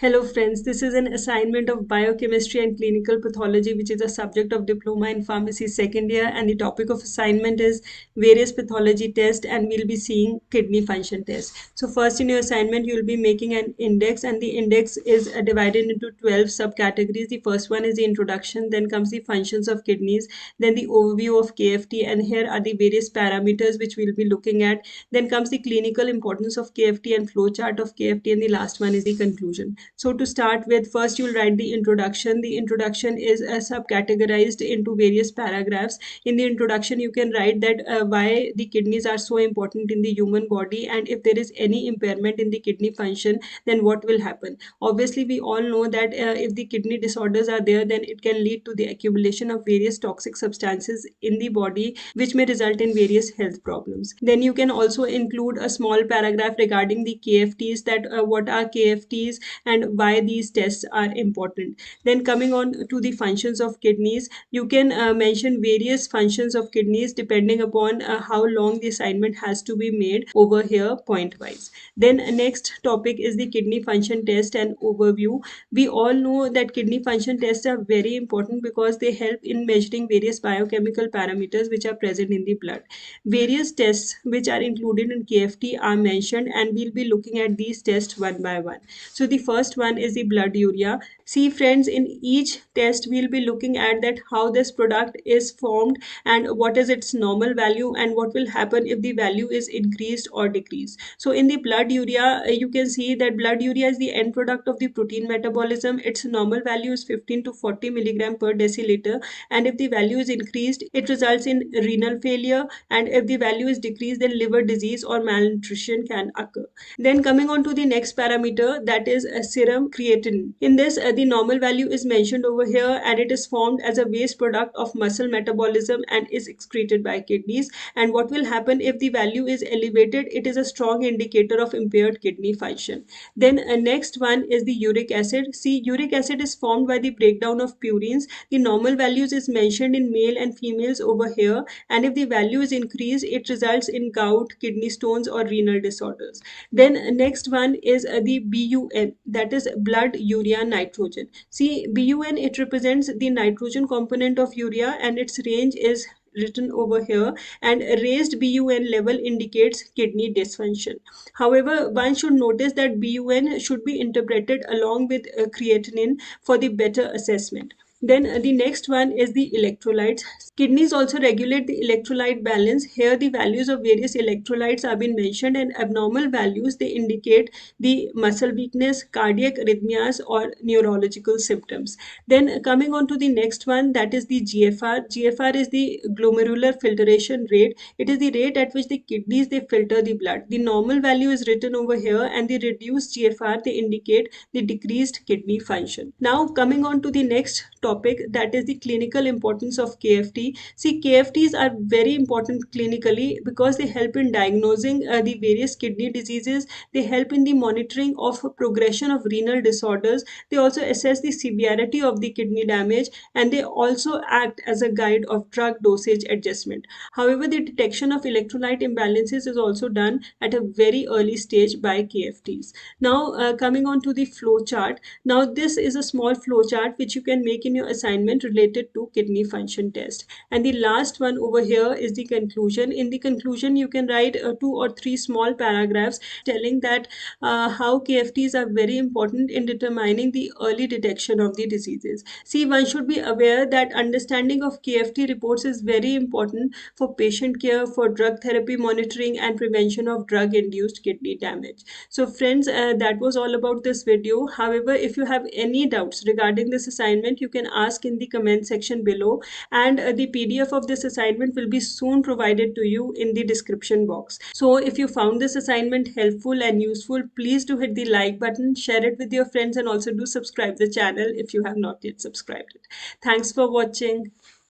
Hello friends, this is an assignment of biochemistry and clinical pathology which is a subject of diploma in pharmacy second year, and the topic of assignment is various pathology tests, and we'll be seeing kidney function test. So first in your assignment you will be making an index, and the index is divided into 12 subcategories. The first one is the introduction, then comes the functions of kidneys, then the overview of KFT, and here are the various parameters which we'll be looking at. Then comes the clinical importance of KFT and flowchart of KFT, and the last one is the conclusion. So to start with, first you'll write the introduction. The introduction is subcategorized into various paragraphs. In the introduction, you can write that why the kidneys are so important in the human body, and if there is any impairment in the kidney function, then what will happen. Obviously, we all know that if the kidney disorders are there, then it can lead to the accumulation of various toxic substances in the body, which may result in various health problems. Then you can also include a small paragraph regarding the KFTs, that what are KFTs and why these tests are important. Then coming on to the functions of kidneys, you can mention various functions of kidneys depending upon how long the assignment has to be made over here point wise. Then next topic is the kidney function test and overview. We all know that kidney function tests are very important because they help in measuring various biochemical parameters which are present in the blood. Various tests which are included in KFT are mentioned, and we'll be looking at these tests one by one. So the first one is the blood urea. See friends, in each test we'll be looking at that how this product is formed and what is its normal value and what will happen if the value is increased or decreased. So in the blood urea, you can see that blood urea is the end product of the protein metabolism. Its normal value is 15 to 40 milligram per deciliter, and if the value is increased, it results in renal failure, and if the value is decreased, then liver disease or malnutrition can occur. Then coming on to the next parameter, that is serum creatinine. In this, the normal value is mentioned over here, and it is formed as a waste product of muscle metabolism and is excreted by kidneys. And what will happen if the value is elevated? It is a strong indicator of impaired kidney function. Then next one is the uric acid. See, uric acid is formed by the breakdown of purines. The normal values is mentioned in male and females over here, and if the value is increased, it results in gout, kidney stones or renal disorders. Then next one is the BUN, that is blood urea nitrogen. See, BUN, it represents the nitrogen component of urea, and its range is written over here, and raised BUN level indicates kidney dysfunction. However, one should notice that BUN should be interpreted along with creatinine for the better assessment. Then the next one is the electrolytes. Kidneys also regulate the electrolyte balance. Here the values of various electrolytes have been mentioned, and abnormal values, they indicate the muscle weakness, cardiac arrhythmias or neurological symptoms. Then coming on to the next one, that is the GFR. GFR is the glomerular filtration rate. It is the rate at which the kidneys, they filter the blood. The normal value is written over here, and the reduced GFR, they indicate the decreased kidney function. Now coming on to the next topic, that is the clinical importance of KFT. See, KFTs are very important clinically because they help in diagnosing the various kidney diseases. They help in the monitoring of progression of renal disorders. They also assess the severity of the kidney damage, and they also act as a guide of drug dosage adjustment. However, the detection of electrolyte imbalances is also done at a very early stage by KFTs. Now coming on to the flow chart. Now this is a small flow chart which you can make in your assignment related to kidney function test. And the last one over here is the conclusion. In the conclusion, you can write 2 or 3 small paragraphs telling that how KFTs are very important in determining the early detection of the diseases. See, one should be aware that understanding of KFT reports is very important for patient care, for drug therapy monitoring and prevention of drug-induced kidney damage. So friends, that was all about this video. However, if you have any doubts regarding this assignment, you can ask in the comment section below, and the PDF of this assignment will be soon provided to you in the description box. So if you found this assignment helpful and useful, please do hit the like button, share it with your friends, and also do subscribe the channel if you have not yet subscribed it. Thanks for watching.